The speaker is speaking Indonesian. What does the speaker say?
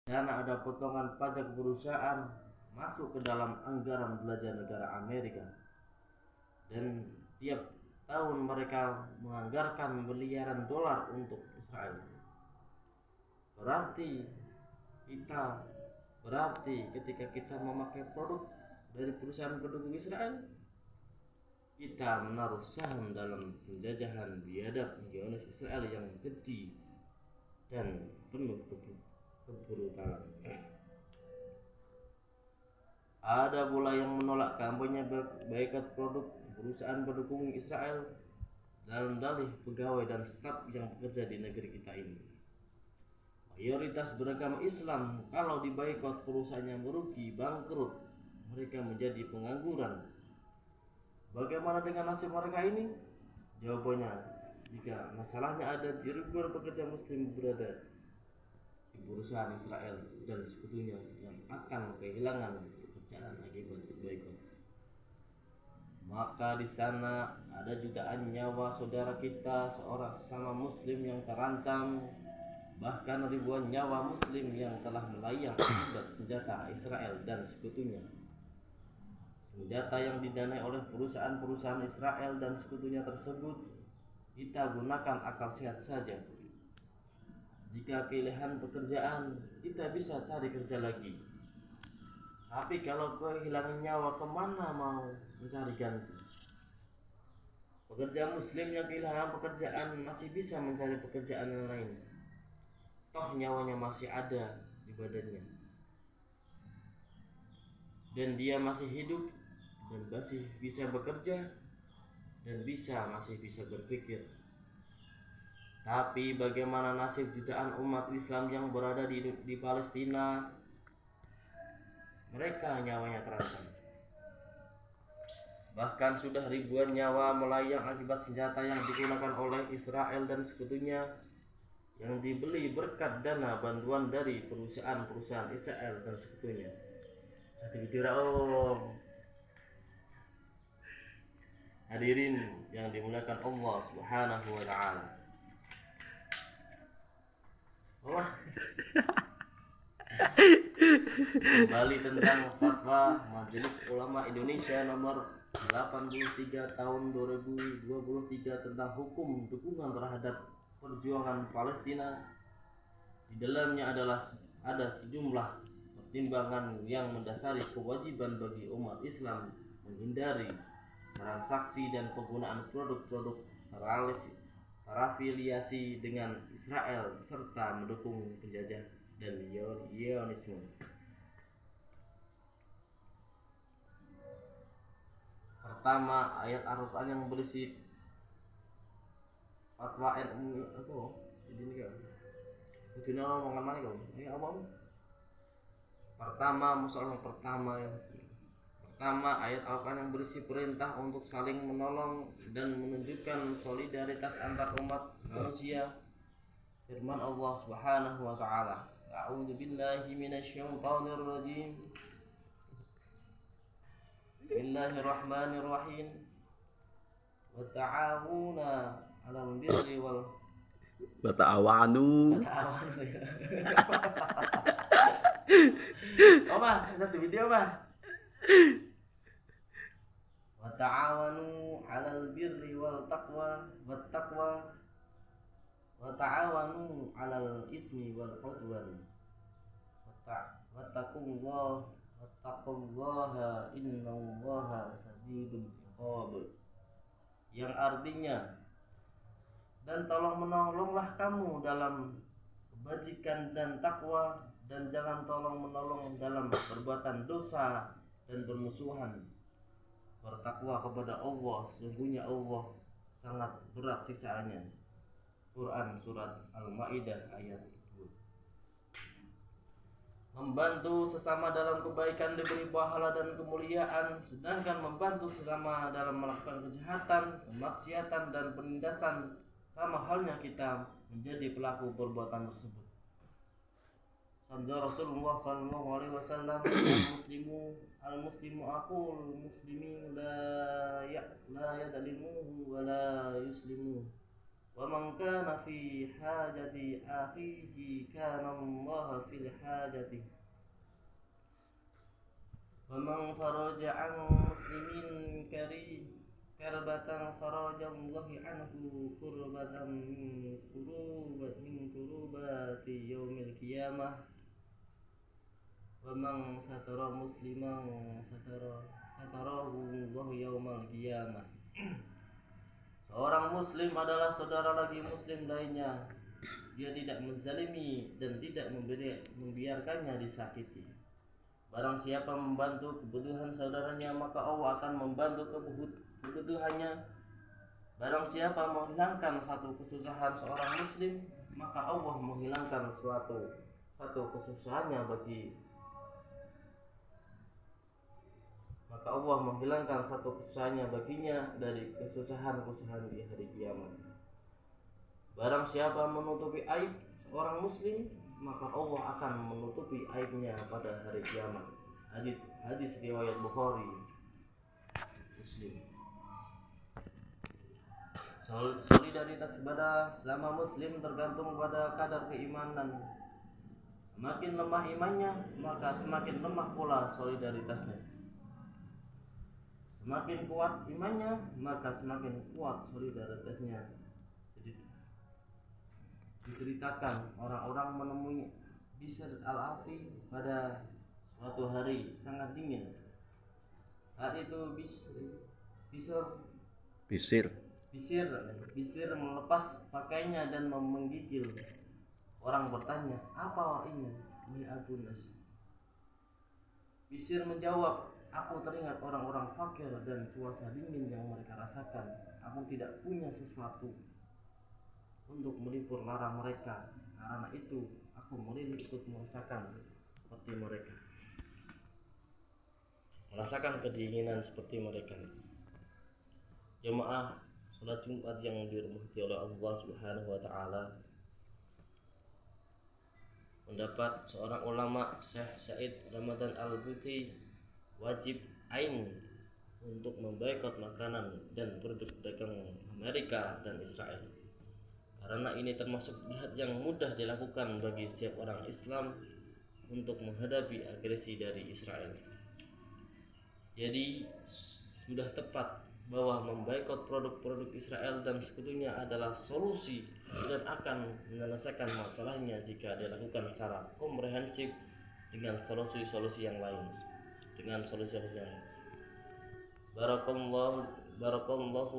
Dana ada potongan pajak perusahaan masuk ke dalam anggaran belanja negara Amerika, dan tiap tahun mereka menganggarkan miliaran dolar untuk Israel. Berarti ketika kita memakai produk dari perusahaan pendukung Israel, kita menaruh saham dalam penjajahan biadab Zionis Israel yang keji dan penuh kebrutalan. Ada pula yang menolak kampanye boikot produk perusahaan pendukung Israel dalam dalih pegawai dan staf yang bekerja di negeri kita ini. Mayoritas beragama Islam kalau diboikot perusahaannya merugi, bangkrut, mereka menjadi pengangguran. Bagaimana dengan nasib mereka ini? Jawabannya, jika masalahnya ada di ribuan pekerja muslim berada di perusahaan Israel dan sekutunya yang akan kehilangan pekerjaan akibat boikot, maka di sana ada jutaan nyawa saudara kita seorang sama muslim yang terancam, bahkan ribuan nyawa muslim yang telah melayang akibat senjata Israel dan sekutunya. Senjata yang didanai oleh perusahaan-perusahaan Israel dan sekutunya tersebut kita gunakan akal sehat saja. Jika pilihan pekerjaan, kita bisa cari kerja lagi. Tapi kalau kehilangan nyawa, kemana mau mencari ganti? Pekerja muslim yang kehilangan pekerjaan masih bisa mencari pekerjaan yang lain. Toh nyawanya masih ada di badannya, dan dia masih hidup dan masih bisa bekerja dan masih bisa berpikir. Tapi bagaimana nasib jutaan umat Islam yang berada di Palestina? Mereka nyawanya terancam. Bahkan sudah ribuan nyawa melayang akibat senjata yang digunakan oleh Israel dan sekutunya, yang dibeli berkat dana bantuan dari perusahaan-perusahaan Israel dan sekutunya. Satu bicara hadirin yang dimuliakan Allah Subhanahu wa taala. Kembali tentang fatwa Majelis Ulama Indonesia nomor 83 tahun 2023 tentang hukum dukungan terhadap perjuangan Palestina. Di dalamnya ada sejumlah pertimbangan yang mendasari kewajiban bagi umat Islam menghindari transaksi dan penggunaan produk-produk terafiliasi dengan Israel serta mendukung penjajah dan Zionisme. Pertama, ayat Al-Quran yang berisi fatwa NU ini kan. Kudu ngomong mana kau? Apa? Pertama, ayat Al-Quran yang berisi perintah untuk saling menolong dan menunjukkan solidaritas antar umat manusia. Firman Allah Subhanahu wa taala, A'udzu billahi minasyaitonir rajim. Bismillahirrahmanirrahim. Wa ta'awuna 'alal birri wal Ta'awanu. Apa? Satu video apa? Wa ta'awanu 'alal birri wal taqwa wa ta'awanu 'alal ismi wal 'udwan. Wattaqullaha innallaha shadidul 'iqab. Yang artinya, dan tolong menolonglah kamu dalam kebajikan dan takwa, dan jangan tolong menolong dalam perbuatan dosa dan bermusuhan. Bertakwa kepada Allah, sesungguhnya Allah sangat berat siksaannya. Quran surat Al-Maidah ayat 2. Membantu sesama dalam kebaikan diberi pahala dan kemuliaan, sedangkan membantu sesama dalam melakukan kejahatan, kemaksiatan dan penindasan, sama halnya kita menjadi pelaku perbuatan tersebut. Sabda Rasulullah sallallahu alaihi wasallam, al-muslimu aqul muslimin la yadlimuhu wa la yuslimuhu. Wa man kana fi hajati akhihi kana Allah fil hajatih. Wa man faraja an muslimin karbatan farajallahu anhu kurbatan min kurubati yaumil qiyamah. Wa man satara musliman satarahu Allahu yaumal qiyamah. Seorang muslim adalah saudara lagi muslim lainnya. Dia tidak menzalimi dan tidak membiarkannya disakiti. Barang siapa membantu kebutuhan saudaranya, maka Allah akan membantu kebutuhannya. Barang siapa menghilangkan satu kesusahan seorang muslim, maka Allah menghilangkan satu kesusahannya baginya dari kesusahan di hari kiamat. Barang siapa menutupi aib seorang muslim, maka Allah akan menutupi aibnya pada hari kiamat. Hadis riwayat Bukhari Muslim. Solidaritas kepada sesama muslim tergantung pada kadar keimanan. Semakin lemah imannya, maka semakin lemah pula solidaritasnya. Semakin kuat imannya, maka semakin kuat solidaritasnya. Diceritakan orang-orang menemui Bishr al-Afi pada suatu hari sangat dingin. Saat itu Bishr melepas pakaiannya dan menggigil. Orang bertanya, "Apa ini, ya Abu Nas?" Bishr menjawab, "Aku teringat orang-orang fakir dan cuaca dingin yang mereka rasakan. Aku tidak punya sesuatu untuk melipur lara mereka. Karena itu aku memilih untuk merasakan seperti mereka, merasakan kedinginan seperti mereka." Jemaah salat Jumat yang dirahmati oleh Allah Subhanahu wa taala, mendapat seorang ulama, Syekh Said Ramadan Al-Buti, wajib ain untuk memboikot makanan dan produk dagang Amerika dan Israel. Karena ini termasuk jihad yang mudah dilakukan bagi setiap orang Islam untuk menghadapi agresi dari Israel. Jadi sudah tepat bahwa memboikot produk-produk Israel dan sekutunya adalah solusi dan akan menyelesaikan masalahnya jika dilakukan secara komprehensif dengan solusi-solusi yang lain. Barakallahu